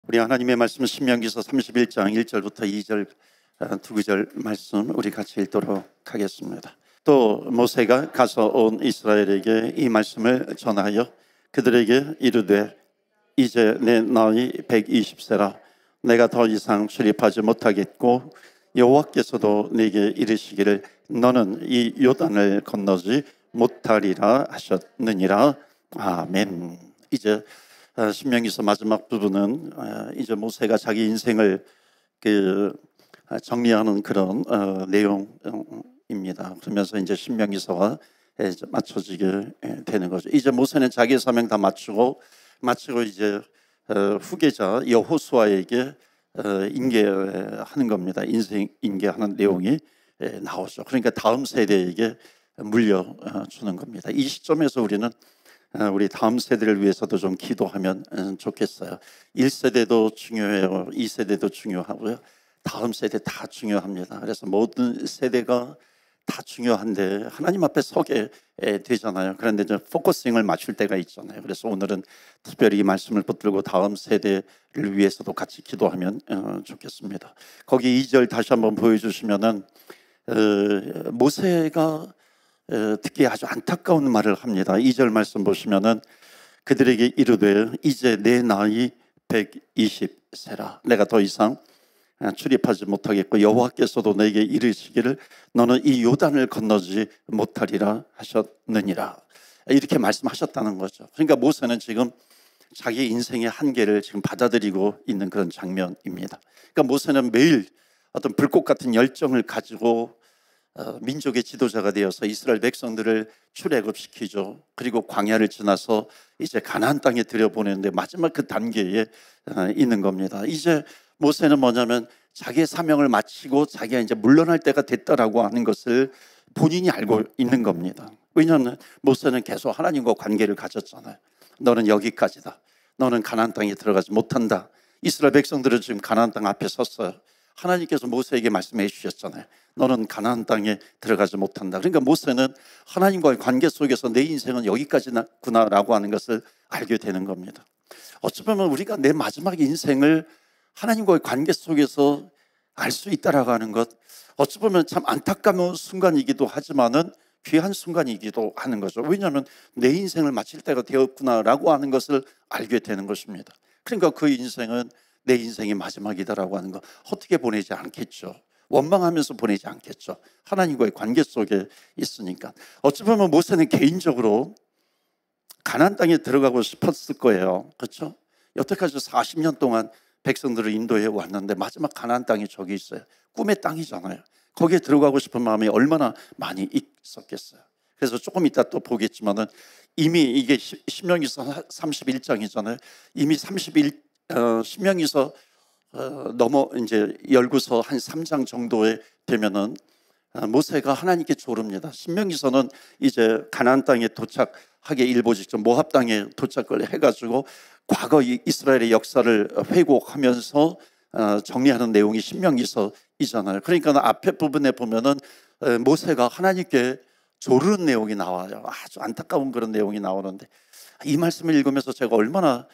우리 하나님의 말씀 신명기서 31장 1절부터 2절 두 구절 말씀 우리 같이 읽도록 하겠습니다. 또 모세가 가서 온 이스라엘에게 이 말씀을 전하여 그들에게 이르되 이제 내 나이 120세라 내가 더 이상 출입하지 못하겠고 여호와께서도 내게 이르시기를 너는 이 요단을 건너지 못하리라 하셨느니라. 아멘. 이제 신명기서 마지막 부분은 이제 모세가 자기 인생을 정리하는 그런 내용입니다. 그러면서 이제 신명기서가 맞춰지게 되는 거죠. 이제 모세는 자기의 사명 다 마치고 이제 후계자 여호수아에게 인계하는 겁니다. 인생 인계하는 내용이 나오죠. 그러니까 다음 세대에게 물려주는 겁니다. 이 시점에서 우리는 우리 다음 세대를 위해서도 좀 기도하면 좋겠어요. 1세대도 중요해요. 2세대도 중요하고요. 다음 세대 다 중요합니다. 그래서 모든 세대가 다 중요한데 하나님 앞에 서게 되잖아요. 그런데 좀 포커싱을 맞출 때가 있잖아요. 그래서 오늘은 특별히 이 말씀을 붙들고 다음 세대를 위해서도 같이 기도하면 좋겠습니다. 거기 2절 다시 한번 보여주시면은 모세가 특히 아주 안타까운 말을 합니다. 2절 말씀 보시면은 그들에게 이르되 이제 내 나이 120세라 내가 더 이상 출입하지 못하겠고 여호와께서도 내게 이르시기를 너는 이 요단을 건너지 못하리라 하셨느니라. 이렇게 말씀하셨다는 거죠. 그러니까 모세는 지금 자기 인생의 한계를 지금 받아들이고 있는 그런 장면입니다. 그러니까 모세는 매일 어떤 불꽃 같은 열정을 가지고 민족의 지도자가 되어서 이스라엘 백성들을 출애굽시키죠. 그리고 광야를 지나서 이제 가나안 땅에 들여보내는데 마지막 그 단계에 있는 겁니다. 이제 모세는 뭐냐면 자기의 사명을 마치고 자기가 이제 물러날 때가 됐다라고 하는 것을 본인이 알고 있는 겁니다. 왜냐하면 모세는 계속 하나님과 관계를 가졌잖아요. 너는 여기까지다. 너는 가나안 땅에 들어가지 못한다. 이스라엘 백성들은 지금 가나안 땅 앞에 섰어요. 하나님께서 모세에게 말씀해 주셨잖아요. 너는 가나안 땅에 들어가지 못한다. 그러니까 모세는 하나님과의 관계 속에서 내 인생은 여기까지구나라고 하는 것을 알게 되는 겁니다. 어찌 보면 우리가 내 마지막 인생을 하나님과의 관계 속에서 알 수 있다라고 하는 것, 어찌 보면 참 안타까운 순간이기도 하지만은 귀한 순간이기도 하는 거죠. 왜냐하면 내 인생을 마칠 때가 되었구나라고 하는 것을 알게 되는 것입니다. 그러니까 그 인생은 내 인생이 마지막이다라고 하는 거 어떻게 보내지 않겠죠. 원망하면서 보내지 않겠죠. 하나님과의 관계 속에 있으니까. 어찌 보면 모세는 개인적으로 가나안 땅에 들어가고 싶었을 거예요. 그렇죠? 여태까지 40년 동안 백성들을 인도해 왔는데 마지막 가나안 땅이 저기 있어요. 꿈의 땅이잖아요. 거기에 들어가고 싶은 마음이 얼마나 많이 있었겠어요. 그래서 조금 이따 또 보겠지만은 이미 이게 신명기서 31장이잖아요. 이미 신명기서 넘어 이제 열고서 한 3장 정도에 되면은 모세가 하나님께 조릅니다. 신명기서는 이제 가나안 땅에 도착하기 일보 직전 모압 땅에 도착을 해가지고 과거 이스라엘의 역사를 회고하면서 정리하는 내용이 신명기서이잖아요. 그러니까 앞에 부분에 보면은 모세가 하나님께 조르는 내용이 나와요. 아주 안타까운 그런 내용이 나오는데 이 말씀을 읽으면서 제가 얼마나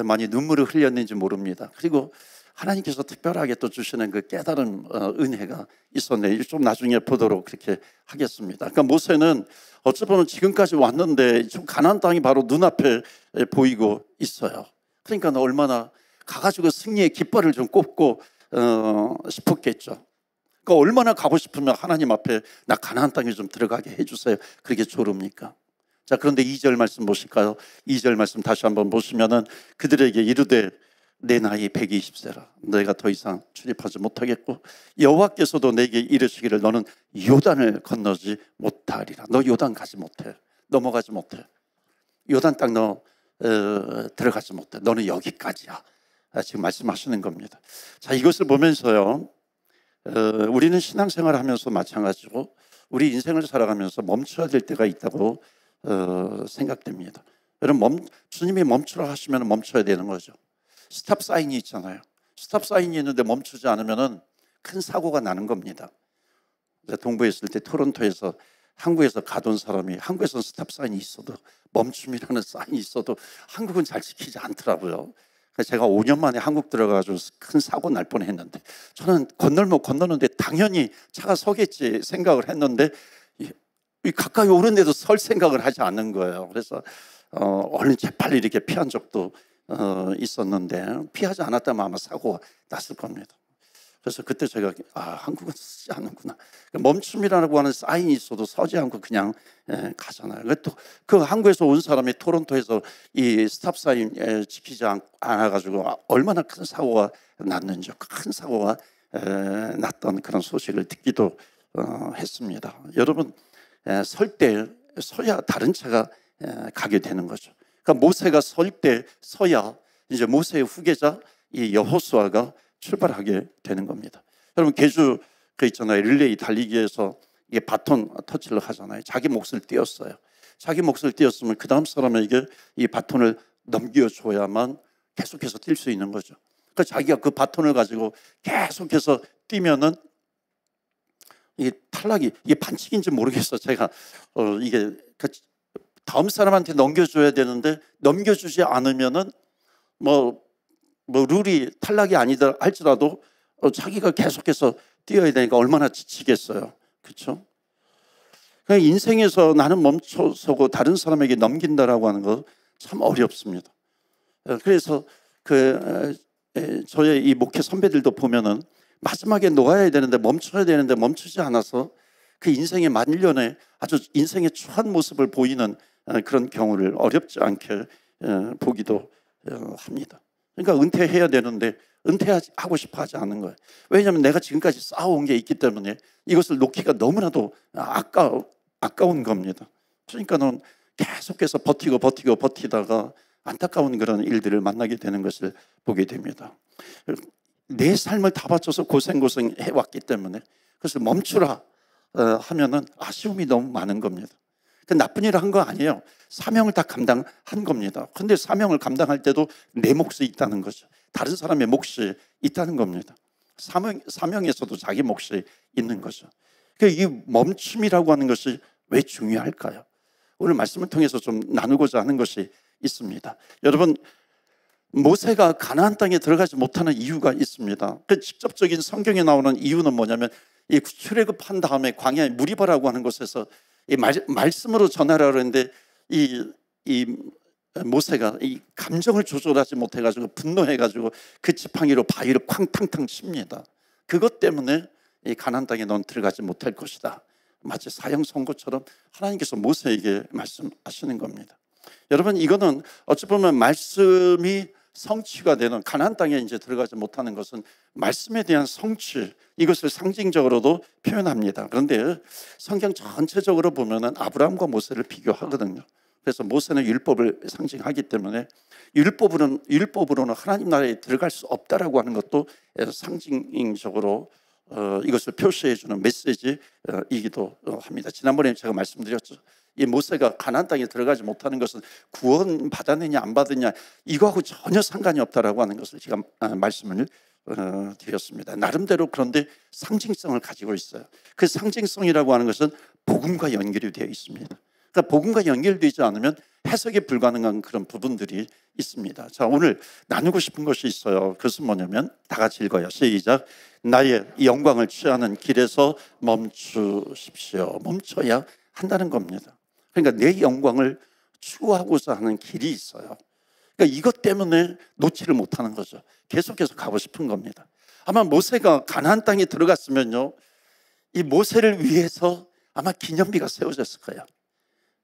많이 눈물을 흘렸는지 모릅니다. 그리고 하나님께서 특별하게 또 주시는 그 깨달은 은혜가 있었네요. 좀 나중에 보도록 그렇게 하겠습니다. 그러니까 모세는 어찌 보면 지금까지 왔는데 지금 가나안 땅이 바로 눈앞에 보이고 있어요. 그러니까 얼마나 가가지고 승리의 깃발을 좀 꼽고 싶었겠죠. 그러니까 얼마나 가고 싶으면 하나님 앞에 나 가나안 땅에 좀 들어가게 해주세요. 그렇게 조릅니까? 자, 그런데 2절 말씀 보실까요? 2절 말씀 다시 한번 보시면은 그들에게 이르되 내 나이 120세라 내가 더 이상 출입하지 못하겠고 여호와께서도 내게 이르시기를 너는 요단을 건너지 못하리라. 너 요단 가지 못해. 넘어가지 못해. 요단 땅 너 들어가지 못해. 너는 여기까지야. 지금 말씀하시는 겁니다. 자, 이것을 보면서요 우리는 신앙생활을 하면서 마찬가지고 우리 인생을 살아가면서 멈춰야 될 때가 있다고 생각됩니다. 여러분 주님이 멈추라 하시면 멈춰야 되는 거죠. 스탑 사인이 있잖아요. 스탑 사인이 있는데 멈추지 않으면 큰 사고가 나는 겁니다. 동부에 있을 때 토론토에서 한국에서 가던 사람이 한국에서는 스탑 사인이 있어도 멈춤이라는 사인이 있어도 한국은 잘 지키지 않더라고요. 제가 5년 만에 한국 들어가가지고 큰 사고 날 뻔했는데, 저는 건널목 건너는데 당연히 차가 서겠지 생각을 했는데 이 가까이 오는데도 설 생각을 하지 않는 거예요. 그래서 얼른 재빨리 이렇게 피한 적도 있었는데, 피하지 않았다면 아마 사고가 났을 겁니다. 그래서 그때 제가 한국은 쓰지 않는구나. 멈춤이라고 하는 사인이 있어도 서지 않고 그냥 가잖아요. 또 그 한국에서 온 사람이 토론토에서 이 스탑 사인 지키지 않아가지고 얼마나 큰 사고가 났는지, 큰 사고가 났던 그런 소식을 듣기도 했습니다. 여러분, 설 때 서야 다른 차가 가게 되는 거죠. 그러니까 모세가 설 때 서야 이제 모세의 후계자 이 여호수아가 출발하게 되는 겁니다. 여러분, 계주 그 있잖아요. 릴레이 달리기에서 이게 바톤 터치를 하잖아요. 자기 몫을 띄었어요. 자기 몫을 띄었으면 그 다음 사람에게 이 바톤을 넘겨줘야만 계속해서 뛸 수 있는 거죠. 그러니까 자기가 그 바톤을 가지고 계속해서 뛰면은 이게 탈락이, 이게 반칙인지 모르겠어. 제가 이게 다음 사람한테 넘겨줘야 되는데 넘겨주지 않으면은 뭐 룰이 탈락이 아니다 할지라도 자기가 계속해서 뛰어야 되니까 얼마나 지치겠어요. 그렇죠? 그러니까 인생에서 나는 멈춰서고 다른 사람에게 넘긴다라고 하는 거 참 어렵습니다. 그래서 저의 이 목회 선배들도 보면은 마지막에 놓아야 되는데 멈춰야 되는데 멈추지 않아서 그 인생의 말년에 아주 인생의 추한 모습을 보이는 그런 경우를 어렵지 않게 보기도 합니다. 그러니까 은퇴해야 되는데 은퇴하고 싶어 하지 않는 거예요. 왜냐하면 내가 지금까지 쌓아온 게 있기 때문에 이것을 놓기가 너무나도 아까운 겁니다. 그러니까는 계속해서 버티다가 안타까운 그런 일들을 만나게 되는 것을 보게 됩니다. 내 삶을 다 바쳐서 고생 해왔기 때문에 그것을 멈추라 하면은 아쉬움이 너무 많은 겁니다. 나쁜 일을 한 거 아니에요. 사명을 다 감당한 겁니다. 그런데 사명을 감당할 때도 내 몫이 있다는 거죠. 다른 사람의 몫이 있다는 겁니다. 사명에서도 자기 몫이 있는 거죠. 이 멈춤이라고 하는 것이 왜 중요할까요? 오늘 말씀을 통해서 좀 나누고자 하는 것이 있습니다. 여러분, 모세가 가나안 땅에 들어가지 못하는 이유가 있습니다. 그 직접적인 성경에 나오는 이유는 뭐냐면 이 출애굽한 다음에 광야에 무리바라고 하는 곳에서 이 말씀으로 전하라고 했는데 이 모세가 이 감정을 조절하지 못해가지고 분노해가지고 그 지팡이로 바위를 쾅탕탕 칩니다. 그것 때문에 이 가나안 땅에 넌 들어가지 못할 것이다. 마치 사형 선고처럼 하나님께서 모세에게 말씀하시는 겁니다. 여러분, 이거는 어찌 보면 말씀이 성취가 되는 가나안 땅에 이제 들어가지 못하는 것은 말씀에 대한 성취, 이것을 상징적으로도 표현합니다. 그런데 성경 전체적으로 보면은 아브라함과 모세를 비교하거든요. 그래서 모세는 율법을 상징하기 때문에 율법으로는 하나님 나라에 들어갈 수 없다라고 하는 것도 상징적으로 이것을 표시해 주는 메시지이기도 합니다. 지난번에 제가 말씀드렸죠. 이 모세가 가나안 땅에 들어가지 못하는 것은 구원 받았느냐 안 받았느냐 이거하고 전혀 상관이 없다라고 하는 것을 제가 말씀을 드렸습니다. 나름대로 그런데 상징성을 가지고 있어요. 그 상징성이라고 하는 것은 복음과 연결이 되어 있습니다. 그러니까 복음과 연결되지 않으면 해석이 불가능한 그런 부분들이 있습니다. 자, 오늘 나누고 싶은 것이 있어요. 그것은 뭐냐면 다 같이 읽어요. 시작. 나의 영광을 취하는 길에서 멈추십시오. 멈춰야 한다는 겁니다. 그러니까 내 영광을 추구하고자 하는 길이 있어요. 그러니까 이것 때문에 놓지를 못하는 거죠. 계속해서 가고 싶은 겁니다. 아마 모세가 가나안 땅에 들어갔으면요, 이 모세를 위해서 아마 기념비가 세워졌을 거예요.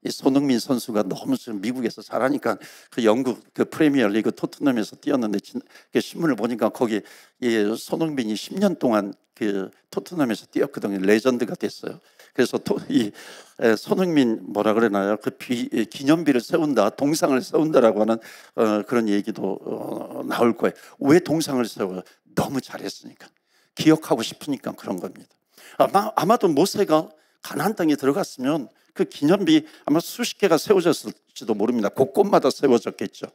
이 손흥민 선수가 너무 지금 미국에서 잘하니까 그 영국 그 프리미어리그 토트넘에서 뛰었는데 그 신문을 보니까 거기 이 손흥민이 10년 동안 그 토트넘에서 뛰었거든요. 레전드가 됐어요. 그래서 이 손흥민 뭐라 그러나요? 그 기념비를 세운다, 동상을 세운다라고 하는 그런 얘기도 나올 거예요. 왜 동상을 세워요? 너무 잘했으니까, 기억하고 싶으니까 그런 겁니다. 아마도 모세가 가나안 땅에 들어갔으면 그 기념비 아마 수십 개가 세워졌을지도 모릅니다. 곳곳마다 세워졌겠죠.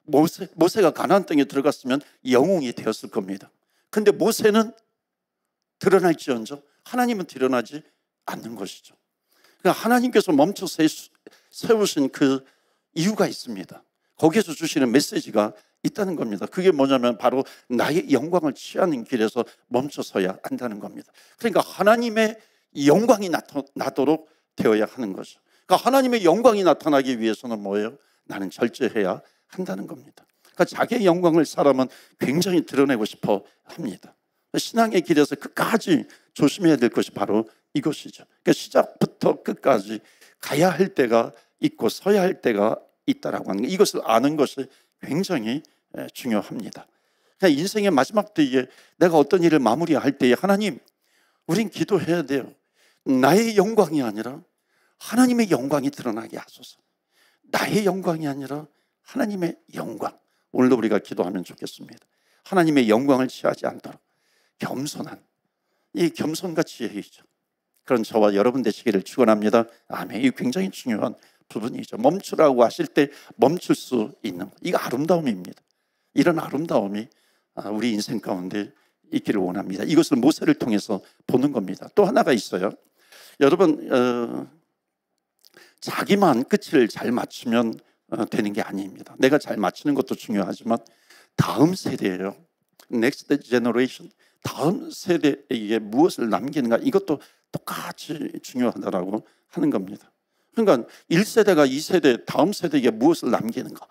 모세가 가나안 땅에 들어갔으면 영웅이 되었을 겁니다. 근데 모세는 드러날지언정 하나님은 드러나지 않는 것이죠. 그러니까 하나님께서 멈춰 세우신 그 이유가 있습니다. 거기에서 주시는 메시지가 있다는 겁니다. 그게 뭐냐면 바로 나의 영광을 취하는 길에서 멈춰서야 한다는 겁니다. 그러니까 하나님의 영광이 나도록 되어야 하는 거죠. 그러니까 하나님의 영광이 나타나기 위해서는 뭐예요? 나는 절제해야 한다는 겁니다. 그러니까 자기의 영광을 사람은 굉장히 드러내고 싶어 합니다. 신앙의 길에서 끝까지 조심해야 될 것이 바로 이것이죠. 그러니까 시작부터 끝까지 가야 할 때가 있고 서야 할 때가 있다라고 하는 거, 이것을 아는 것이 굉장히 중요합니다. 그러니까 인생의 마지막 때에 내가 어떤 일을 마무리할 때에 하나님, 우린 기도해야 돼요. 나의 영광이 아니라 하나님의 영광이 드러나게 하소서. 나의 영광이 아니라 하나님의 영광. 오늘도 우리가 기도하면 좋겠습니다. 하나님의 영광을 취하지 않도록 겸손한, 이 겸손과 지혜이죠. 그런 저와 여러분 되시기를 축원합니다. 아멘. 이 굉장히 중요한 부분이죠. 멈추라고 하실 때 멈출 수 있는 것, 이거 아름다움입니다. 이런 아름다움이 우리 인생 가운데 있기를 원합니다. 이것을 모세를 통해서 보는 겁니다. 또 하나가 있어요. 여러분, 자기만 끝을 잘 맞추면 되는 게 아닙니다. 내가 잘 맞추는 것도 중요하지만 다음 세대예요. Next generation, 다음 세대에게 무엇을 남기는가, 이것도 똑같이 중요하다라고 하는 겁니다. 그러니까 1세대가 2세대, 다음 세대에게 무엇을 남기는가,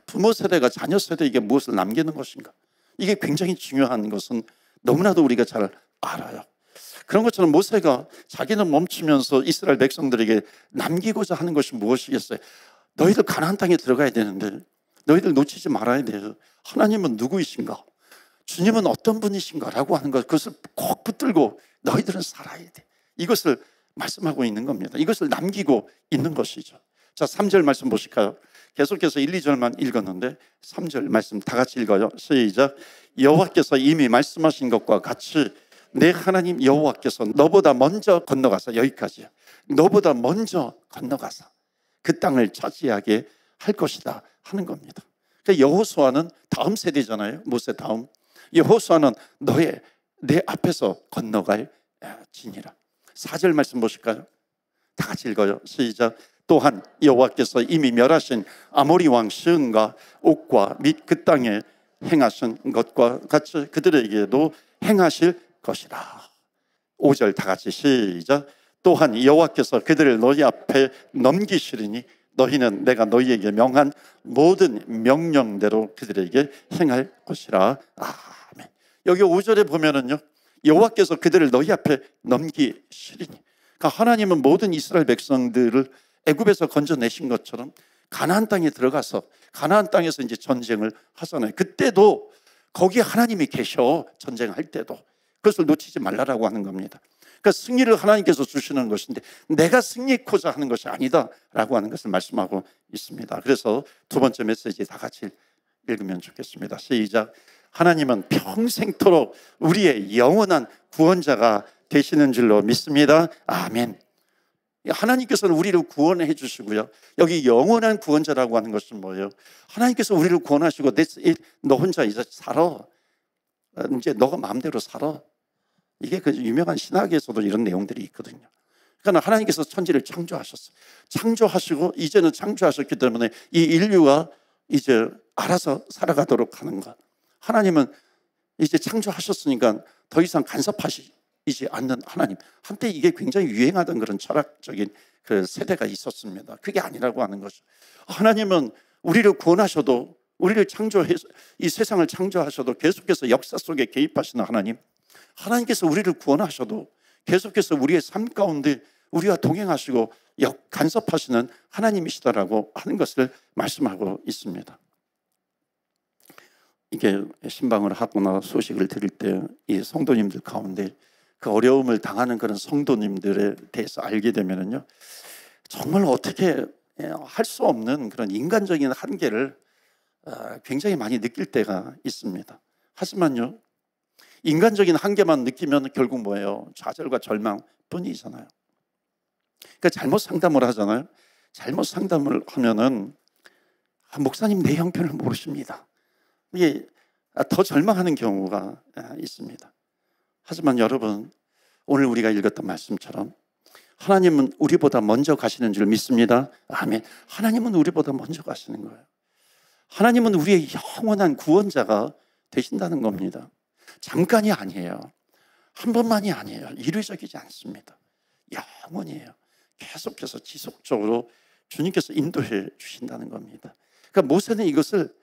부모 세대가 자녀 세대에게 무엇을 남기는 것인가, 이게 굉장히 중요한 것은 너무나도 우리가 잘 알아요. 그런 것처럼 모세가 자기는 멈추면서 이스라엘 백성들에게 남기고자 하는 것이 무엇이겠어요? 너희들 가나안 땅에 들어가야 되는데 너희들 놓치지 말아야 돼요. 하나님은 누구이신가? 주님은 어떤 분이신가? 라고 하는 것, 그것을 꼭 붙들고 너희들은 살아야 돼. 이것을 말씀하고 있는 겁니다. 이것을 남기고 있는 것이죠. 자, 3절 말씀 보실까요? 계속해서 1, 2절만 읽었는데 3절 말씀 다 같이 읽어요. 시작. 여호와께서 이미 말씀하신 것과 같이 내 하나님 여호와께서 너보다 먼저 건너가서, 여기까지요. 너보다 먼저 건너가서 그 땅을 차지하게 할 것이다 하는 겁니다. 그러니까 여호수아는 다음 세대잖아요. 모세 다음. 여호수아는 내 앞에서 건너갈 진이라. 4절 말씀 보실까요? 다 같이 읽어요. 시작. 또한 여호와께서 이미 멸하신 아모리 왕 시온과 옥과 및 그 땅에 행하신 것과 같이 그들에게도 행하실 것이라. 5절 다 같이 시작. 또한 여호와께서 그들을 너희 앞에 넘기시리니 너희는 내가 너희에게 명한 모든 명령대로 그들에게 행할 것이라. 아멘. 여기 5절에 보면은요, 여호와께서 그들을 너희 앞에 넘기시리니, 그러니까 하나님은 모든 이스라엘 백성들을 애굽에서 건져내신 것처럼 가나안 땅에 들어가서 가나안 땅에서 이제 전쟁을 하잖아요. 그때도 거기 하나님이 계셔. 전쟁할 때도 그것을 놓치지 말라라고 하는 겁니다. 그러니까 승리를 하나님께서 주시는 것인데 내가 승리코자 하는 것이 아니다라고 하는 것을 말씀하고 있습니다. 그래서 두 번째 메시지 다 같이 읽으면 좋겠습니다. 시작. 하나님은 평생토록 우리의 영원한 구원자가 되시는 줄로 믿습니다. 아멘. 하나님께서는 우리를 구원해 주시고요. 여기 영원한 구원자라고 하는 것은 뭐예요? 하나님께서 우리를 구원하시고 That's it. 너 혼자 이제 살아. 이제 너가 마음대로 살아. 이게 그 유명한 신학에서도 이런 내용들이 있거든요. 그러니까 하나님께서 천지를 창조하셨어요. 창조하시고 이제는 창조하셨기 때문에 이 인류가 이제 알아서 살아가도록 하는 것. 하나님은 이제 창조하셨으니까 더 이상 간섭하시지 않는 하나님. 한때 이게 굉장히 유행하던 그런 철학적인 그 세대가 있었습니다. 그게 아니라고 하는 거죠. 하나님은 우리를 구원하셔도, 우리를 창조해서 이 세상을 창조하셔도 계속해서 역사 속에 개입하시는 하나님. 하나님께서 우리를 구원하셔도 계속해서 우리의 삶 가운데 우리와 동행하시고 간섭하시는 하나님이시다라고 하는 것을 말씀하고 있습니다. 이게 신방을 하거나 소식을 들을 때 이 성도님들 가운데 그 어려움을 당하는 그런 성도님들에 대해서 알게 되면은요, 정말 어떻게 할 수 없는 그런 인간적인 한계를 굉장히 많이 느낄 때가 있습니다. 하지만요, 인간적인 한계만 느끼면 결국 뭐예요? 좌절과 절망뿐이잖아요. 그러니까 잘못 상담을 하잖아요. 잘못 상담을 하면은 목사님 내 형편을 모르십니다. 이게 더 절망하는 경우가 있습니다. 하지만 여러분, 오늘 우리가 읽었던 말씀처럼 하나님은 우리보다 먼저 가시는 줄 믿습니다. 아멘. 하나님은 우리보다 먼저 가시는 거예요. 하나님은 우리의 영원한 구원자가 되신다는 겁니다. 잠깐이 아니에요. 한 번만이 아니에요. 이례적이지 않습니다. 영원이에요. 계속해서 지속적으로 주님께서 인도해 주신다는 겁니다. 그러니까 모세는 이것을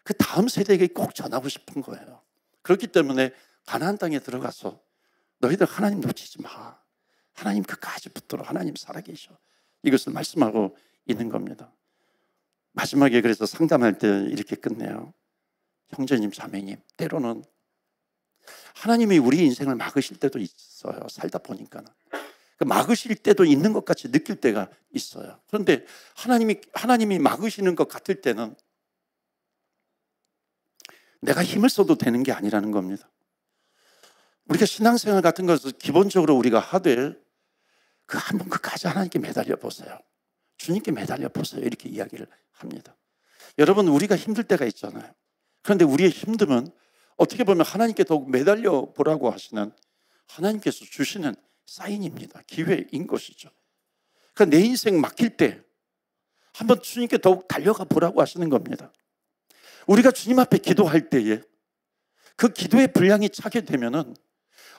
그 다음 세대에게 꼭 전하고 싶은 거예요. 그렇기 때문에 가나안 땅에 들어가서 너희들 하나님 놓치지 마. 하나님 끝까지 붙들어. 하나님 살아계셔. 이것을 말씀하고 있는 겁니다. 마지막에 그래서 상담할 때 이렇게 끝내요. 형제님, 자매님, 때로는 하나님이 우리 인생을 막으실 때도 있어요. 살다 보니까는. 막으실 때도 있는 것 같이 느낄 때가 있어요. 그런데 하나님이 막으시는 것 같을 때는 내가 힘을 써도 되는 게 아니라는 겁니다. 우리가 신앙생활 같은 것을 기본적으로 우리가 하되 그 한번 끝까지 하나님께 매달려 보세요. 주님께 매달려 보세요. 이렇게 이야기를 합니다. 여러분, 우리가 힘들 때가 있잖아요. 그런데 우리의 힘듦은 어떻게 보면 하나님께 더욱 매달려 보라고 하시는 하나님께서 주시는 사인입니다. 기회인 것이죠. 그러니까 내 인생 막힐 때 한번 주님께 더욱 달려가 보라고 하시는 겁니다. 우리가 주님 앞에 기도할 때에 그 기도의 분량이 차게 되면은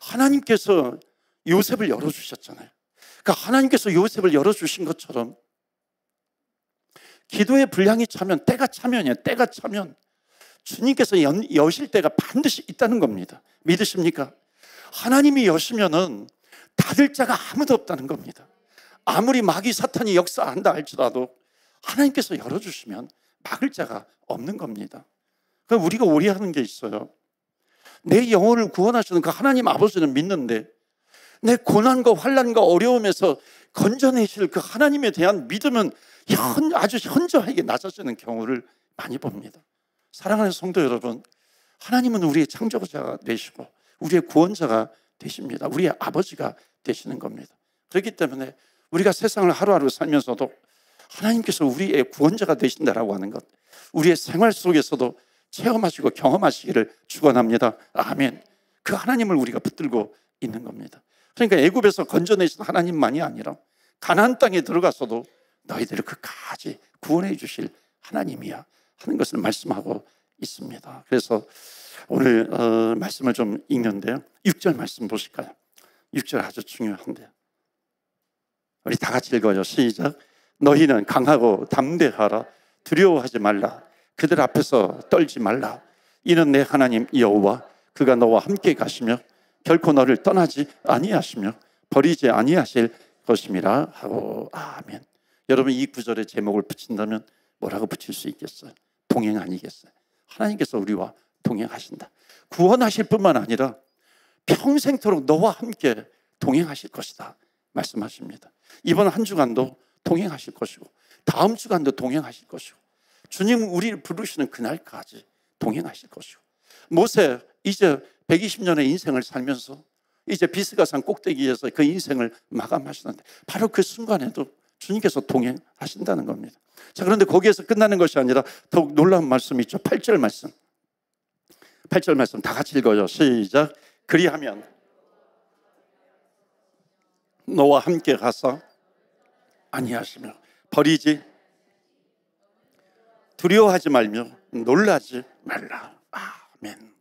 하나님께서 요셉을 열어주셨잖아요. 그러니까 하나님께서 요셉을 열어주신 것처럼 기도의 분량이 차면, 때가 차면 주님께서 여실 때가 반드시 있다는 겁니다. 믿으십니까? 하나님이 여시면은 닫을 자가 아무도 없다는 겁니다. 아무리 마귀 사탄이 역사한다 할지라도 하나님께서 열어주시면 막을 자가 없는 겁니다. 그럼 우리가 오해하는 게 있어요. 내 영혼을 구원하시는 그 하나님 아버지는 믿는데 내 고난과 환난과 어려움에서 건져내실 그 하나님에 대한 믿음은 아주 현저하게 낮아지는 경우를 많이 봅니다. 사랑하는 성도 여러분, 하나님은 우리의 창조자가 되시고 우리의 구원자가 되십니다. 우리의 아버지가 되시는 겁니다. 그렇기 때문에 우리가 세상을 하루하루 살면서도 하나님께서 우리의 구원자가 되신다라고 하는 것, 우리의 생활 속에서도 체험하시고 경험하시기를 축원합니다. 아멘. 그 하나님을 우리가 붙들고 있는 겁니다. 그러니까 애굽에서 건져내신 하나님만이 아니라 가나안 땅에 들어가서도 너희들을 끝까지 구원해 주실 하나님이야 하는 것을 말씀하고 있습니다. 그래서 오늘 말씀을 좀 읽는데요. 6절 말씀 보실까요? 6절 아주 중요한데요. 우리 다 같이 읽어요. 시작. 너희는 강하고 담대하라. 두려워하지 말라. 그들 앞에서 떨지 말라. 이는 내 하나님 여호와 그가 너와 함께 가시며 결코 너를 떠나지 아니하시며 버리지 아니하실 것임이라 하고. 아멘. 여러분, 이 구절의 제목을 붙인다면 뭐라고 붙일 수 있겠어요? 동행 아니겠어요? 하나님께서 우리와 동행하신다. 구원하실 뿐만 아니라 평생토록 너와 함께 동행하실 것이다 말씀하십니다. 이번 한 주간도 동행하실 것이고 다음 주간도 동행하실 것이고 주님 우리를 부르시는 그날까지 동행하실 것이고 모세 이제 120년의 인생을 살면서 이제 비스가산 꼭대기에서 그 인생을 마감하시는데 바로 그 순간에도 주님께서 동행하신다는 겁니다. 자, 그런데 거기에서 끝나는 것이 아니라 더욱 놀라운 말씀이 있죠. 8절 말씀. 8절 말씀 다 같이 읽어요. 시작. 그리하면 너와 함께 가서 아니하시며 버리지 두려워하지 말며 놀라지 말라. 아멘.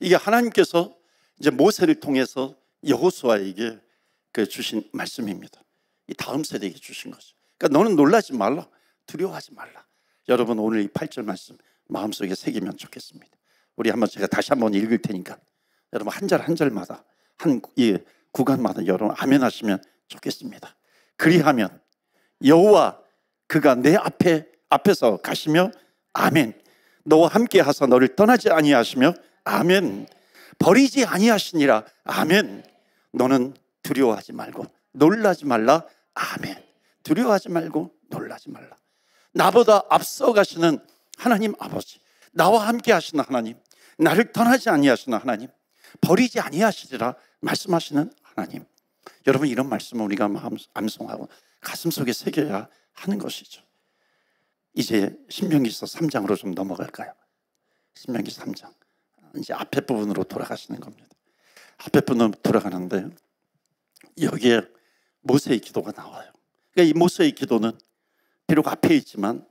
이게 하나님께서 이제 모세를 통해서 여호수아에게 주신 말씀입니다. 이 다음 세대에게 주신 거죠. 그러니까 너는 놀라지 말라. 두려워하지 말라. 여러분, 오늘 이 8절 말씀 마음속에 새기면 좋겠습니다. 우리 제가 다시 한번 읽을 테니까 여러분 한 절 한 절마다 이 구간마다 여러분 아멘 하시면 좋겠습니다. 그리하면 여호와 그가 내 앞에서 가시며 아멘. 너와 함께 하사 너를 떠나지 아니하시며 아멘. 버리지 아니하시니라 아멘. 너는 두려워하지 말고 놀라지 말라 아멘. 두려워하지 말고 놀라지 말라. 나보다 앞서 가시는 하나님 아버지, 나와 함께 하시는 하나님, 나를 떠나지 아니하시는 하나님, 버리지 아니하시리라 말씀하시는 하나님. 여러분, 이런 말씀을 우리가 암송하고 가슴속에 새겨야 하는 것이죠. 이제 신명기서 3장으로 좀 넘어갈까요? 신명기 3장 이제 앞에 부분으로 돌아가시는 겁니다. 앞에 부분으로 돌아가는데 여기에 모세의 기도가 나와요. 그러니까 이 모세의 기도는 비록 앞에 있지만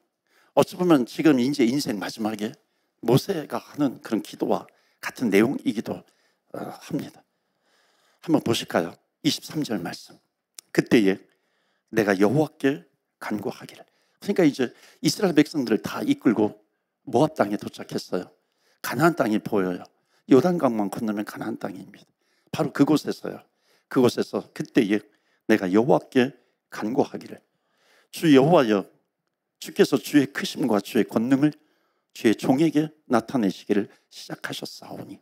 어찌 보면 지금 이제 인생 마지막에 모세가 하는 그런 기도와 같은 내용이기도 합니다. 한번 보실까요? 23절 말씀. 그때에 내가 여호와께 간구하기를. 그러니까 이제 이스라엘 백성들을 다 이끌고 모압 땅에 도착했어요. 가나안 땅이 보여요. 요단강만 건너면 가나안 땅입니다. 바로 그곳에서요. 그곳에서 그때에 내가 여호와께 간구하기를, 주 여호와여, 주께서 주의 크심과 주의 권능을 주의 종에게 나타내시기를 시작하셨사오니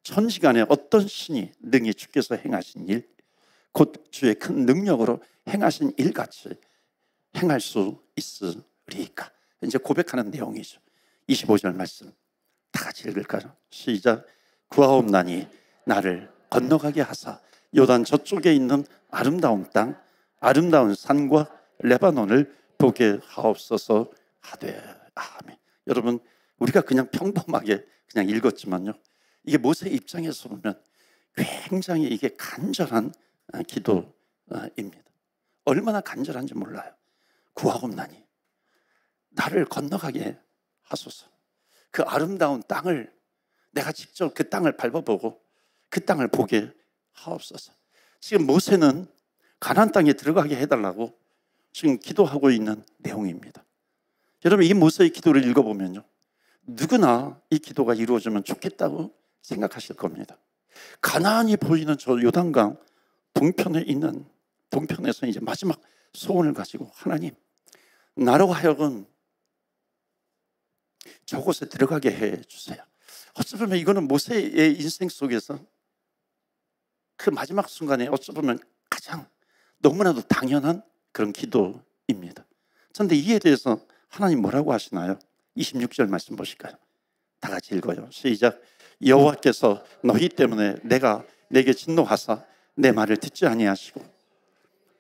천지간에 어떤 신이 능히 주께서 행하신 일, 곧 주의 큰 능력으로 행하신 일같이 행할 수 있으리까. 이제 고백하는 내용이죠. 25절 말씀 다 같이 읽을까요? 시작. 구하옵나니 나를 건너가게 하사 요단 저쪽에 있는 아름다운 땅, 아름다운 산과 레바논을 보게 하옵소서 하되. 아멘. 여러분, 우리가 그냥 평범하게 그냥 읽었지만요, 이게 모세의 입장에서 보면 굉장히 이게 간절한 기도입니다. 얼마나 간절한지 몰라요. 구하옵나니 나를 건너가게 하소서. 그 아름다운 땅을 내가 직접 그 땅을 밟아보고 그 땅을 보게 하옵소서. 지금 모세는 가나안 땅에 들어가게 해달라고 지금 기도하고 있는 내용입니다. 여러분, 이 모세의 기도를 읽어보면요, 누구나 이 기도가 이루어지면 좋겠다고 생각하실 겁니다. 가나안이 보이는 저 요단강 동편에 있는, 동편에서 이제 마지막 소원을 가지고, 하나님, 나로 하여금 저곳에 들어가게 해 주세요. 어찌 보면 이거는 모세의 인생 속에서 그 마지막 순간에 어찌 보면 가장 너무나도 당연한 그런 기도입니다. 그런데 이에 대해서 하나님 뭐라고 하시나요? 26절 말씀 보실까요? 다 같이 읽어요. 시작. 여호와께서 너희 때문에 내게 진노하사 내 말을 듣지 아니하시고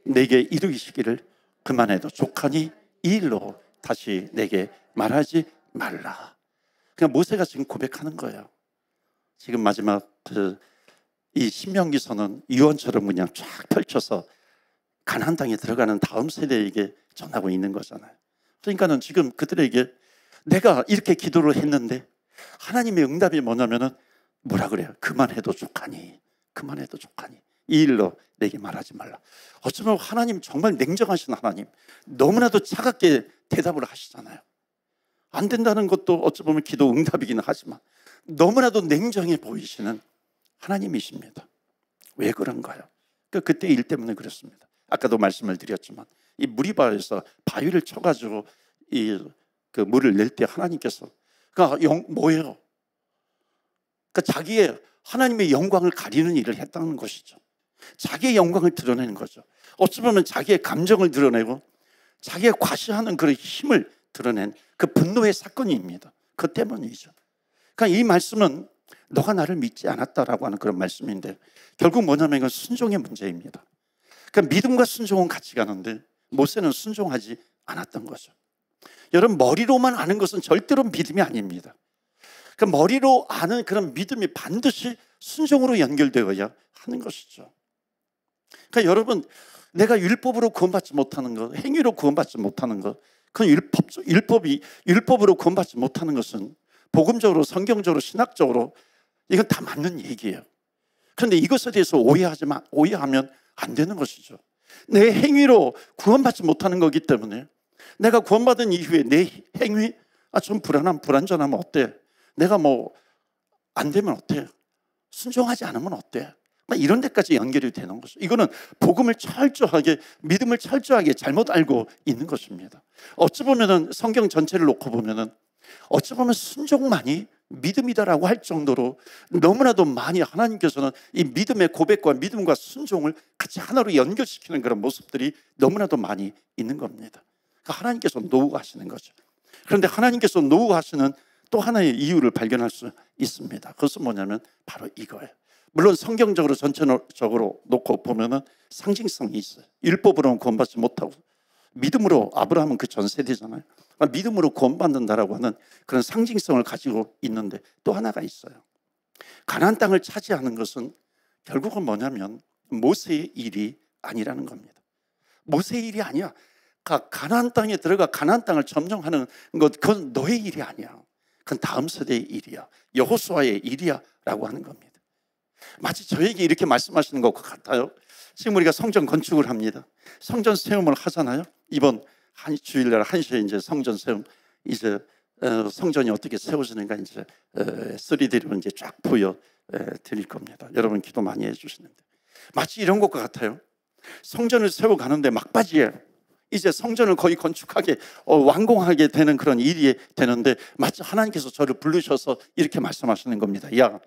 내게 이르시기를 그만해도 족하니 이 일로 다시 내게 말하지 말라. 그냥 모세가 지금 고백하는 거예요. 지금 마지막 이 신명기서는 유언처럼 그냥 쫙 펼쳐서 가나안 땅에 들어가는 다음 세대에게 전하고 있는 거잖아요. 그러니까는 지금 그들에게 내가 이렇게 기도를 했는데 하나님의 응답이 뭐냐면은 뭐라 그래요? 그만해도 족하니, 그만해도 족하니 이 일로 내게 말하지 말라. 어쩌면 하나님 정말 냉정하신 하나님, 너무나도 차갑게 대답을 하시잖아요. 안 된다는 것도 어찌 보면 기도 응답이기는 하지만 너무나도 냉정해 보이시는 하나님이십니다. 왜 그런가요? 그때 일 때문에 그렇습니다. 아까도 말씀을 드렸지만 이 무리바에서 바위를 쳐가지고 그 물을 낼 때 하나님께서 뭐예요? 자기의 하나님의 영광을 가리는 일을 했다는 것이죠. 자기의 영광을 드러내는 거죠. 어찌 보면 자기의 감정을 드러내고 자기의 과시하는 그런 힘을 드러낸 그 분노의 사건입니다. 그 때문이죠. 그러니까 이 말씀은 너가 나를 믿지 않았다라고 하는 그런 말씀인데 결국 뭐냐면 이건 순종의 문제입니다. 그러니까 믿음과 순종은 같이 가는데 모세는 순종하지 않았던 거죠. 여러분, 머리로만 아는 것은 절대로 믿음이 아닙니다. 그러니까 머리로 아는 그런 믿음이 반드시 순종으로 연결되어야 하는 것이죠. 그러니까 여러분, 내가 율법으로 구원받지 못하는 것, 행위로 구원받지 못하는 것, 그건 율법으로 구원받지 못하는 것은 복음적으로, 성경적으로, 신학적으로 이건 다 맞는 얘기예요. 그런데 이것에 대해서 오해하면 안 되는 것이죠. 내 행위로 구원받지 못하는 거기 때문에 내가 구원받은 이후에 내 행위, 좀 불완전하면 어때? 내가 안 되면 어때? 순종하지 않으면 어때? 이런 데까지 연결이 되는 거죠. 이거는 복음을 철저하게, 믿음을 철저하게 잘못 알고 있는 것입니다. 어찌 보면은 성경 전체를 놓고 보면은 어찌 보면 순종만이 믿음이다라고 할 정도로 너무나도 많이 하나님께서는 이 믿음의 고백과 믿음과 순종을 같이 하나로 연결시키는 그런 모습들이 너무나도 많이 있는 겁니다. 그러니까 하나님께서 노하시는 거죠. 그런데 하나님께서 노하시는 또 하나의 이유를 발견할 수 있습니다. 그것은 뭐냐면 바로 이거예요. 물론 성경적으로 전체적으로 놓고 보면은 상징성이 있어요. 율법으로는 구원받지 못하고 믿음으로, 아브라함은 그 전 세대잖아요. 믿음으로 구원받는다라고 하는 그런 상징성을 가지고 있는데 또 하나가 있어요. 가나안 땅을 차지하는 것은 결국은 뭐냐면 모세의 일이 아니라는 겁니다. 모세의 일이 아니야. 가나안 땅에 들어가 가나안 땅을 점령하는 것, 그건 너의 일이 아니야. 그건 다음 세대의 일이야. 여호수아의 일이야 라고 하는 겁니다. 마치 저에게 이렇게 말씀하시는 것 같아요. 지금 우리가 성전 건축을 합니다. 성전 세움을 하잖아요. 이번 주일날 1시에 이제 성전 세움, 이제 성전이 어떻게 세워지는가 이제 3D로 이제 쫙 보여 드릴 겁니다. 여러분 기도 많이 해주시는데, 마치 이런 것과 같아요. 성전을 세워가는데 막바지에 이제 성전을 거의 건축하게 완공하게 되는 그런 일이 되는데, 마치 하나님께서 저를 부르셔서 이렇게 말씀하시는 겁니다. 야,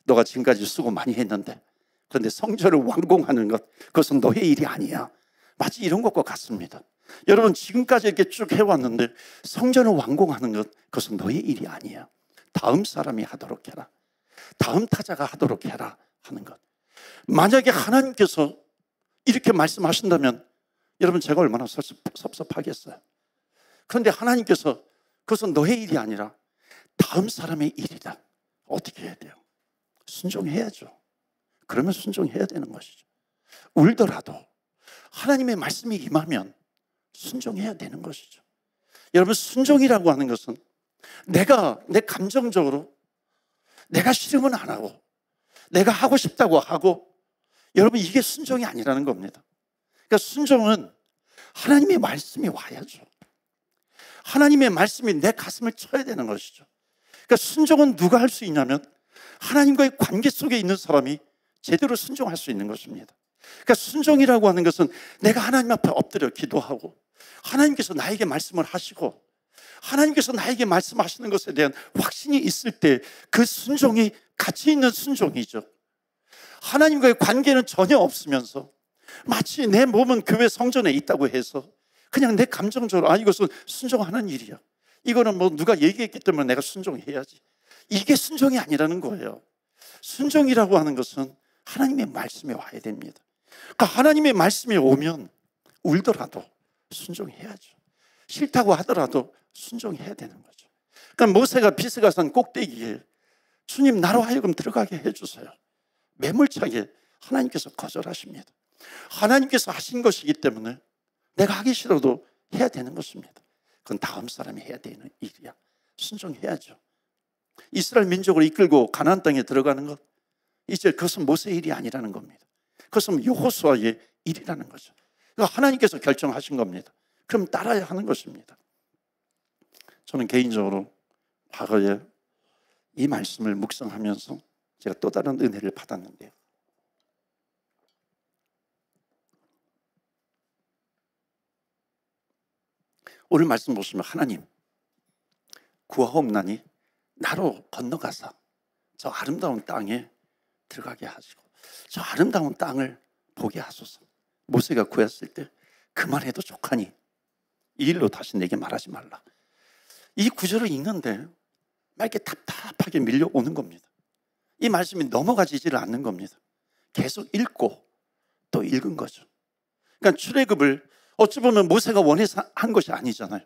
너가 지금까지 수고 많이 했는데, 그런데 성전을 완공하는 것, 그것은 너의 일이 아니야. 마치 이런 것과 같습니다. 여러분 지금까지 이렇게 쭉 해왔는데 성전을 완공하는 것, 그것은 너의 일이 아니야. 다음 사람이 하도록 해라. 다음 타자가 하도록 해라 하는 것. 만약에 하나님께서 이렇게 말씀하신다면 여러분 제가 얼마나 섭섭하겠어요. 그런데 하나님께서 그것은 너의 일이 아니라 다음 사람의 일이다. 어떻게 해야 돼요? 순종해야죠. 그러면 순종해야 되는 것이죠. 울더라도 하나님의 말씀이 임하면 순종해야 되는 것이죠. 여러분 순종이라고 하는 것은 내가 내 감정적으로 내가 싫으면 안 하고 내가 하고 싶다고 하고, 여러분 이게 순종이 아니라는 겁니다. 그러니까 순종은 하나님의 말씀이 와야죠. 하나님의 말씀이 내 가슴을 쳐야 되는 것이죠. 그러니까 순종은 누가 할 수 있냐면 하나님과의 관계 속에 있는 사람이 제대로 순종할 수 있는 것입니다. 그러니까 순종이라고 하는 것은 내가 하나님 앞에 엎드려 기도하고 하나님께서 나에게 말씀을 하시고 하나님께서 나에게 말씀하시는 것에 대한 확신이 있을 때 그 순종이 가치 있는 순종이죠. 하나님과의 관계는 전혀 없으면서 마치 내 몸은 교회 성전에 있다고 해서 그냥 내 감정적으로 이것은 순종하는 일이야, 이거는 뭐 누가 얘기했기 때문에 내가 순종해야지, 이게 순종이 아니라는 거예요. 순종이라고 하는 것은 하나님의 말씀이 와야 됩니다. 그러니까 하나님의 말씀이 오면 울더라도 순종해야죠. 싫다고 하더라도 순종해야 되는 거죠. 그러니까 모세가 비스가산 꼭대기에 주님 나로 하여금 들어가게 해주세요. 매몰차게 하나님께서 거절하십니다. 하나님께서 하신 것이기 때문에 내가 하기 싫어도 해야 되는 것입니다. 그건 다음 사람이 해야 되는 일이야. 순종해야죠. 이스라엘 민족을 이끌고 가나안 땅에 들어가는 것, 이제 그것은 모세의 일이 아니라는 겁니다. 그것은 여호수아의 일이라는 거죠. 하나님께서 결정하신 겁니다. 그럼 따라야 하는 것입니다. 저는 개인적으로 과거에 이 말씀을 묵상하면서 제가 또 다른 은혜를 받았는데요. 오늘 말씀 보시면 하나님 구하옵나니 나로 건너가사 저 아름다운 땅에 들어가게 하시고 저 아름다운 땅을 보게 하소서. 모세가 구했을 때 그만해도 족하니 이 일로 다시 내게 말하지 말라. 이 구절을 읽는데 막 이렇게 답답하게 밀려오는 겁니다. 이 말씀이 넘어가지지를 않는 겁니다. 계속 읽고 또 읽은 거죠. 그러니까 출애굽을 어찌 보면 모세가 원해서 한 것이 아니잖아요.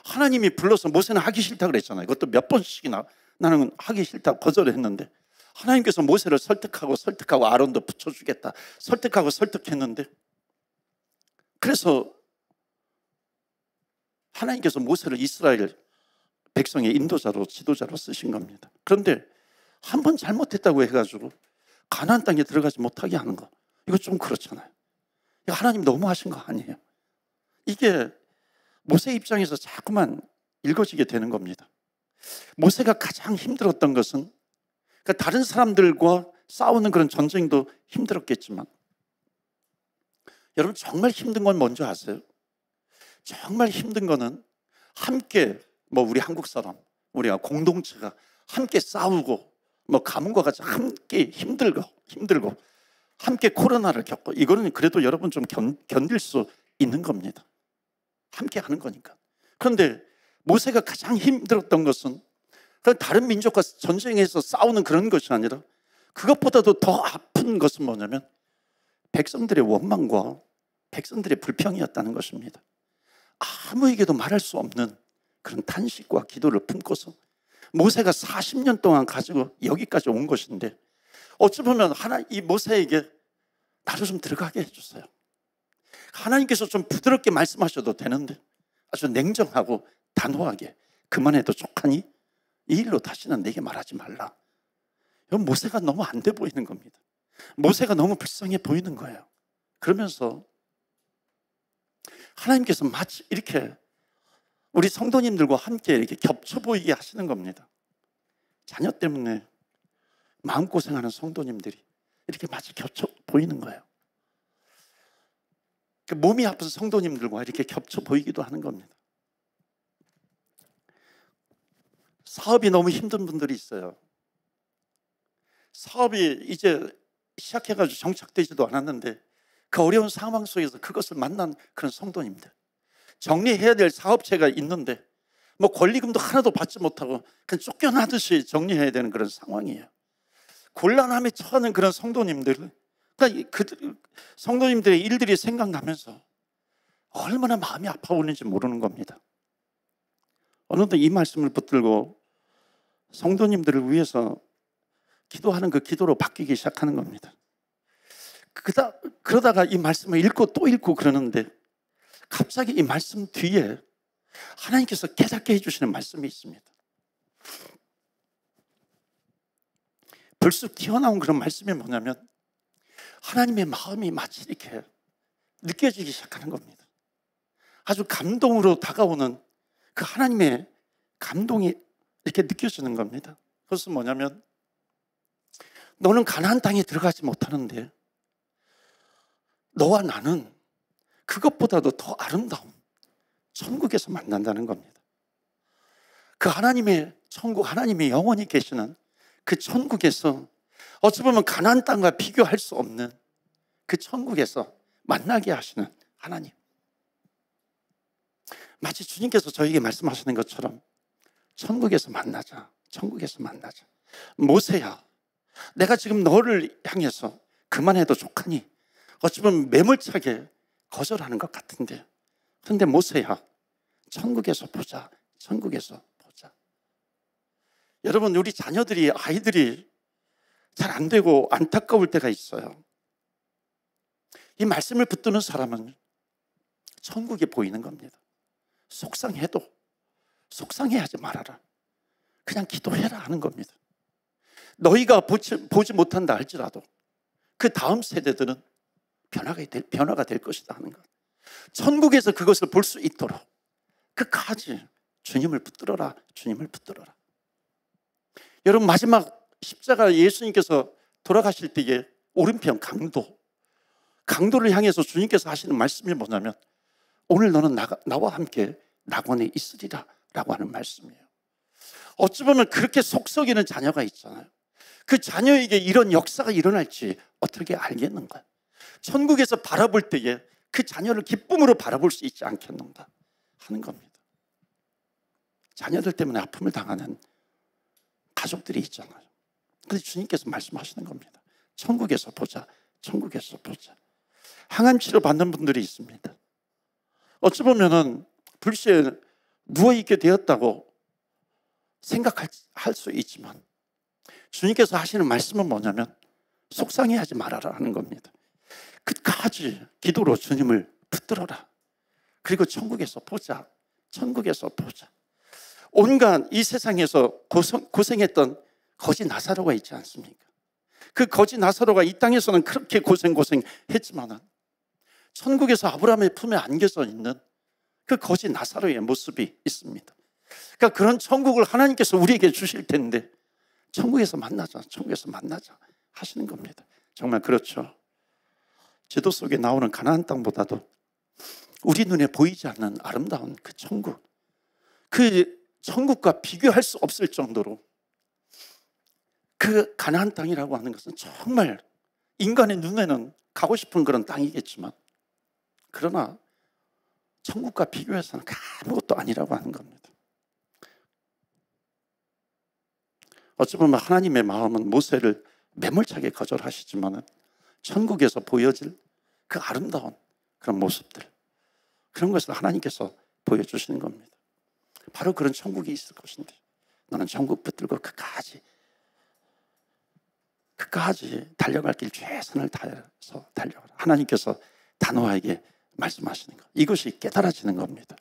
하나님이 불러서, 모세는 하기 싫다 그랬잖아요. 그것도 몇 번씩이나 나는 하기 싫다고 거절했는데 하나님께서 모세를 설득하고 아론도 붙여주겠다 설득하고 설득했는데, 그래서 하나님께서 모세를 이스라엘 백성의 인도자로 지도자로 쓰신 겁니다. 그런데 한 번 잘못했다고 해가지고 가나안 땅에 들어가지 못하게 하는 거, 이거 좀 그렇잖아요. 이거 하나님 너무 하신 거 아니에요? 이게 모세 입장에서 자꾸만 읽어지게 되는 겁니다. 모세가 가장 힘들었던 것은, 그러니까 다른 사람들과 싸우는 그런 전쟁도 힘들었겠지만 여러분 정말 힘든 건 뭔지 아세요? 정말 힘든 거는 함께 우리 한국 사람, 우리가 공동체가 함께 싸우고 가문과 같이 함께 힘들고 함께 코로나를 겪고, 이거는 그래도 여러분 좀 견딜 수 있는 겁니다. 함께 하는 거니까. 그런데 모세가 가장 힘들었던 것은 다른 민족과 전쟁에서 싸우는 그런 것이 아니라 그것보다도 더 아픈 것은 뭐냐면 백성들의 원망과 백성들의 불평이었다는 것입니다. 아무에게도 말할 수 없는 그런 탄식과 기도를 품고서 모세가 40년 동안 가지고 여기까지 온 것인데, 어찌 보면 이 모세에게 나를 좀 들어가게 해주세요. 하나님께서 좀 부드럽게 말씀하셔도 되는데 아주 냉정하고 단호하게 그만해도 족하니 이 일로 다시는 내게 말하지 말라. 이건 모세가 너무 안 돼 보이는 겁니다. 모세가 너무 불쌍해 보이는 거예요. 그러면서 하나님께서 마치 이렇게 우리 성도님들과 함께 이렇게 겹쳐 보이게 하시는 겁니다. 자녀 때문에 마음고생하는 성도님들이 이렇게 마치 겹쳐 보이는 거예요. 몸이 아픈 성도님들과 이렇게 겹쳐 보이기도 하는 겁니다. 사업이 너무 힘든 분들이 있어요. 사업이 이제 시작해가지고 정착되지도 않았는데 그 어려운 상황 속에서 그것을 만난 그런 성도님들, 정리해야 될 사업체가 있는데 뭐 권리금도 하나도 받지 못하고 그냥 쫓겨나듯이 정리해야 되는 그런 상황이에요. 곤란함에 처하는 그런 성도님들, 그러니까 그 성도님들의 일들이 생각나면서 얼마나 마음이 아파오는지 모르는 겁니다. 어느덧 이 말씀을 붙들고 성도님들을 위해서 기도하는 그 기도로 바뀌기 시작하는 겁니다. 그러다가 이 말씀을 읽고 또 읽고 그러는데 갑자기 이 말씀 뒤에 하나님께서 깨닫게 해주시는 말씀이 있습니다. 불쑥 튀어나온 그런 말씀이 뭐냐면 하나님의 마음이 마치 이렇게 느껴지기 시작하는 겁니다. 아주 감동으로 다가오는 그 하나님의 감동이 이렇게 느껴지는 겁니다. 그것은 뭐냐면 너는 가나안 땅에 들어가지 못하는데 너와 나는 그것보다도 더 아름다운 천국에서 만난다는 겁니다. 그 하나님의 천국, 하나님의 영원히 계시는 그 천국에서 어찌 보면 가나안 땅과 비교할 수 없는 그 천국에서 만나게 하시는 하나님. 마치 주님께서 저에게 말씀하시는 것처럼 천국에서 만나자, 천국에서 만나자. 모세야, 내가 지금 너를 향해서 그만해도 족하니 어찌 보면 매몰차게 거절하는 것 같은데, 그런데 모세야, 천국에서 보자, 천국에서 보자. 여러분, 우리 자녀들이, 아이들이 잘 안 되고 안타까울 때가 있어요. 이 말씀을 붙드는 사람은 천국이 보이는 겁니다. 속상해도 속상해하지 말아라. 그냥 기도해라 하는 겁니다. 너희가 보지 못한다 할지라도 그 다음 세대들은 변화가 될 것이다 하는 것. 천국에서 그것을 볼 수 있도록 끝까지 주님을 붙들어라, 주님을 붙들어라. 여러분, 마지막 십자가 예수님께서 돌아가실 때에 오른편 강도를 향해서 주님께서 하시는 말씀이 뭐냐면 오늘 너는 나와 함께 낙원에 있으리라 라고 하는 말씀이에요. 어찌 보면 그렇게 속썩이는 자녀가 있잖아요. 그 자녀에게 이런 역사가 일어날지 어떻게 알겠는가? 천국에서 바라볼 때에 그 자녀를 기쁨으로 바라볼 수 있지 않겠는가 하는 겁니다. 자녀들 때문에 아픔을 당하는 가족들이 있잖아요. 그래서 주님께서 말씀하시는 겁니다. 천국에서 보자, 천국에서 보자. 항암 치료 받는 분들이 있습니다. 어찌 보면은 불시에 누워있게 되었다고 생각할 수 있지만 주님께서 하시는 말씀은 뭐냐면 속상해하지 말아라 하는 겁니다. 끝까지 기도로 주님을 붙들어라. 그리고 천국에서 보자, 천국에서 보자. 온갖 이 세상에서 고생했던 거지 나사로가 있지 않습니까? 그 거지 나사로가 이 땅에서는 그렇게 고생했지만은 천국에서 아브라함의 품에 안겨져 있는 그 거지 나사로의 모습이 있습니다. 그러니까 그런 천국을 하나님께서 우리에게 주실 텐데 천국에서 만나자, 천국에서 만나자 하시는 겁니다. 정말 그렇죠. 지도 속에 나오는 가나안 땅보다도 우리 눈에 보이지 않는 아름다운 그 천국, 그 천국과 비교할 수 없을 정도로 그 가나안 땅이라고 하는 것은 정말 인간의 눈에는 가고 싶은 그런 땅이겠지만 그러나 천국과 비교해서는 아무것도 아니라고 하는 겁니다. 어찌 보면 하나님의 마음은 모세를 매몰차게 거절하시지만 천국에서 보여질 그 아름다운 그런 모습들, 그런 것을 하나님께서 보여주시는 겁니다. 바로 그런 천국이 있을 것인데 너는 천국 붙들고 끝까지 달려갈 길 최선을 다해서 달려가라. 하나님께서 단호하게 말씀하시는 것. 이것이 깨달아지는 겁니다.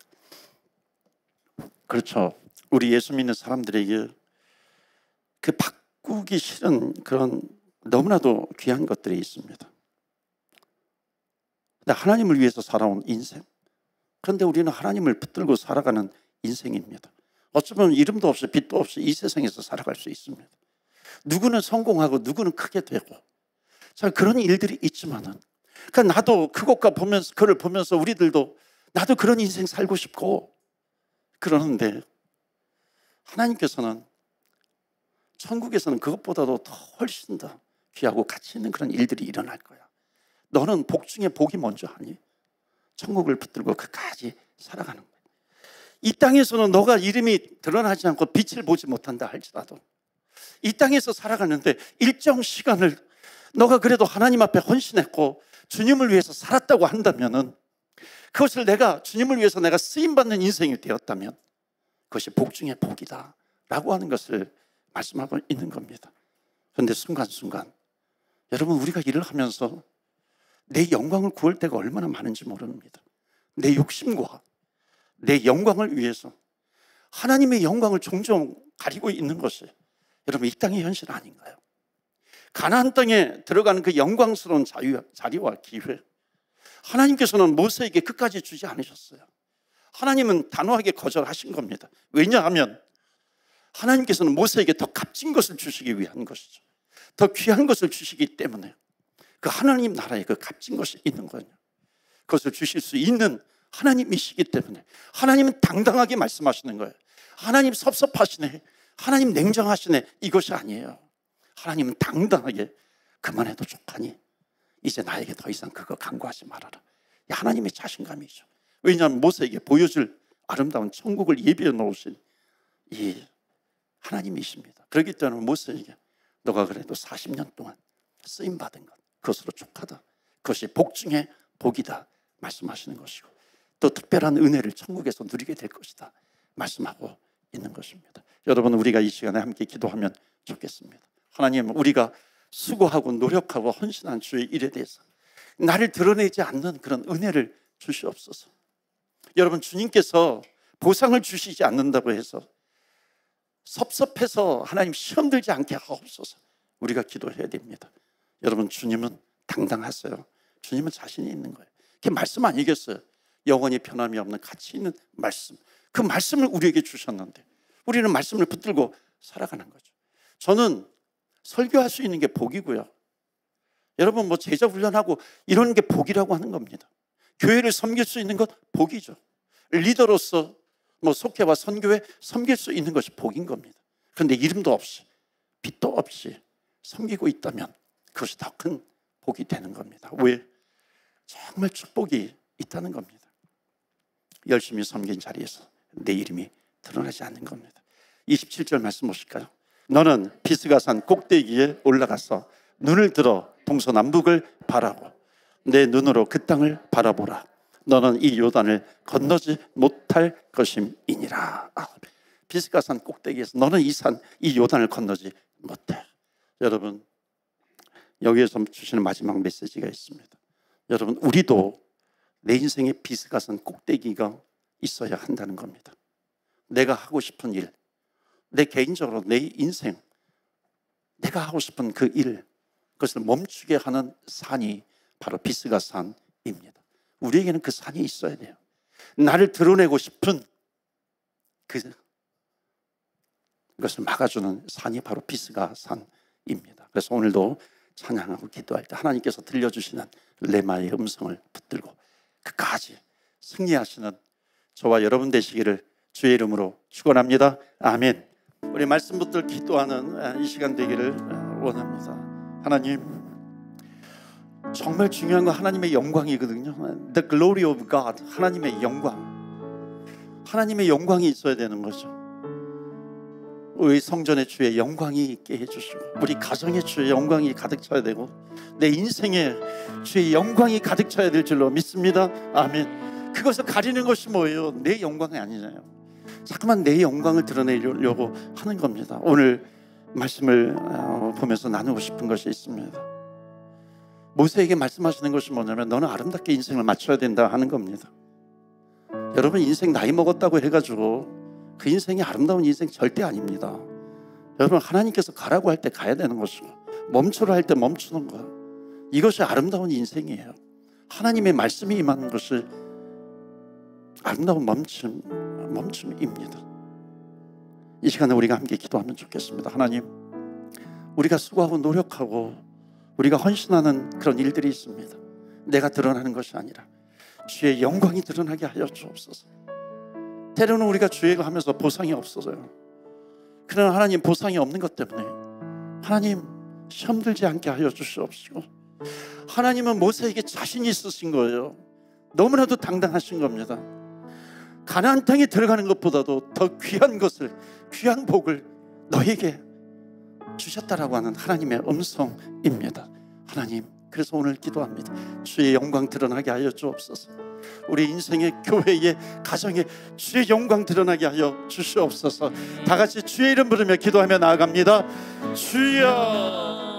그렇죠. 우리 예수 믿는 사람들에게 그 바꾸기 싫은 그런 너무나도 귀한 것들이 있습니다. 근데 하나님을 위해서 살아온 인생. 그런데 우리는 하나님을 붙들고 살아가는 인생입니다. 어쩌면 이름도 없이 빛도 없이 이 세상에서 살아갈 수 있습니다. 누구는 성공하고 누구는 크게 되고, 자, 그런 일들이 있지만은, 그러니까 나도 그것과 보면서, 그걸 보면서 우리들도 나도 그런 인생 살고 싶고 그러는데, 하나님께서는 천국에서는 그것보다도 더 훨씬 더 귀하고 가치 있는 그런 일들이 일어날 거야. 너는 복 중에 복이 먼저 하니 천국을 붙들고 끝까지 살아가는 거야. 이 땅에서는 너가 이름이 드러나지 않고 빛을 보지 못한다 할지라도 이 땅에서 살아가는데 일정 시간을 너가 그래도 하나님 앞에 헌신했고 주님을 위해서 살았다고 한다면은, 그것을 내가 주님을 위해서 내가 쓰임받는 인생이 되었다면 그것이 복 중에 복이다 라고 하는 것을 말씀하고 있는 겁니다. 그런데 순간순간 여러분, 우리가 일을 하면서 내 영광을 구할 때가 얼마나 많은지 모릅니다. 내 욕심과 내 영광을 위해서 하나님의 영광을 종종 가리고 있는 것이 여러분 이 땅의 현실 아닌가요? 가나안 땅에 들어가는 그 영광스러운 자리와 기회, 하나님께서는 모세에게 끝까지 주지 않으셨어요. 하나님은 단호하게 거절하신 겁니다. 왜냐하면 하나님께서는 모세에게 더 값진 것을 주시기 위한 것이죠. 더 귀한 것을 주시기 때문에 그 하나님 나라에 그 값진 것이 있는 거예요. 그것을 주실 수 있는 하나님이시기 때문에 하나님은 당당하게 말씀하시는 거예요. 하나님 섭섭하시네, 하나님 냉정하시네, 이것이 아니에요. 하나님은 당당하게 그만해도 좋다니 이제 나에게 더 이상 그거 간구하지 말아라. 하나님의 자신감이죠. 왜냐하면 모세에게 보여줄 아름다운 천국을 예비해 놓으신 이 하나님이십니다. 그렇기 때문에 모세에게 너가 그래도 40년 동안 쓰임받은 것, 그것으로 족하다, 그것이 복 중에 복이다 말씀하시는 것이고, 또 특별한 은혜를 천국에서 누리게 될 것이다 말씀하고 있는 것입니다. 여러분, 우리가 이 시간에 함께 기도하면 좋겠습니다. 하나님, 우리가 수고하고 노력하고 헌신한 주의 일에 대해서 나를 드러내지 않는 그런 은혜를 주시옵소서. 여러분, 주님께서 보상을 주시지 않는다고 해서 섭섭해서 하나님 시험 들지 않게 하옵소서. 우리가 기도해야 됩니다. 여러분, 주님은 당당하세요. 주님은 자신이 있는 거예요. 그게 말씀 아니겠어요? 영원히 변함이 없는 가치 있는 말씀, 그 말씀을 우리에게 주셨는데 우리는 말씀을 붙들고 살아가는 거죠. 저는 설교할 수 있는 게 복이고요, 여러분 뭐 제자 훈련하고 이런 게 복이라고 하는 겁니다. 교회를 섬길 수 있는 것 복이죠. 리더로서 뭐 속회와 선교회 섬길 수 있는 것이 복인 겁니다. 그런데 이름도 없이 빛도 없이 섬기고 있다면 그것이 더 큰 복이 되는 겁니다. 왜? 정말 축복이 있다는 겁니다. 열심히 섬긴 자리에서 내 이름이 드러나지 않는 겁니다. 27절 말씀 보실까요? 너는 비스가산 꼭대기에 올라가서 눈을 들어 동서남북을 바라고 내 눈으로 그 땅을 바라보라. 너는 이 요단을 건너지 못할 것임이니라. 비스가산 꼭대기에서 너는 이 요단을 건너지 못해. 여러분, 여기에서 주시는 마지막 메시지가 있습니다. 여러분, 우리도 내 인생에 비스가산 꼭대기가 있어야 한다는 겁니다. 내가 하고 싶은 일, 내 개인적으로 내 인생, 내가 하고 싶은 그 일, 그것을 멈추게 하는 산이 바로 비스가산입니다. 우리에게는 그 산이 있어야 돼요. 나를 드러내고 싶은 그것을 막아주는 산이 바로 비스가산입니다. 그래서 오늘도 찬양하고 기도할 때 하나님께서 들려주시는 레마의 음성을 붙들고 끝까지 승리하시는 저와 여러분 되시기를 주의 이름으로 축원합니다. 아멘. 우리 말씀 붙들 기도하는 이 시간 되기를 원합니다. 하나님, 정말 중요한 건 하나님의 영광이거든요. The glory of God, 하나님의 영광. 하나님의 영광이 있어야 되는 거죠. 우리 성전에 주의 영광이 있게 해주시고 우리 가정에 주의 영광이 가득 차야 되고 내 인생에 주의 영광이 가득 차야 될 줄로 믿습니다. 아멘. 그것을 가리는 것이 뭐예요? 내 영광이 아니잖아요. 자꾸만 내 영광을 드러내려고 하는 겁니다. 오늘 말씀을 보면서 나누고 싶은 것이 있습니다. 모세에게 말씀하시는 것이 뭐냐면 너는 아름답게 인생을 맞춰야 된다 하는 겁니다. 여러분, 인생 나이 먹었다고 해가지고 그 인생이 아름다운 인생 절대 아닙니다. 여러분, 하나님께서 가라고 할 때 가야 되는 것이고 멈추라 할 때 멈추는 것, 이것이 아름다운 인생이에요. 하나님의 말씀이 임하는 것이 아름다운 멈춤입니다. 이 시간에 우리가 함께 기도하면 좋겠습니다. 하나님, 우리가 수고하고 노력하고 우리가 헌신하는 그런 일들이 있습니다. 내가 드러나는 것이 아니라 주의 영광이 드러나게 하여 주옵소서. 때로는 우리가 주의 일 하면서 보상이 없어서요. 그러나 하나님, 보상이 없는 것 때문에 하나님 시험 들지 않게 하여 주시옵시고, 하나님은 모세에게 자신이 있으신 거예요. 너무나도 당당하신 겁니다. 가나안 땅에 들어가는 것보다도 더 귀한 것을, 귀한 복을 너에게 주셨다라고 하는 하나님의 음성입니다. 하나님, 그래서 오늘 기도합니다. 주의 영광 드러나게 하여 주옵소서. 우리 인생의, 교회의, 가정에 주의 영광 드러나게 하여 주시옵소서. 다 같이 주의 이름 부르며 기도하며 나아갑니다. 주여.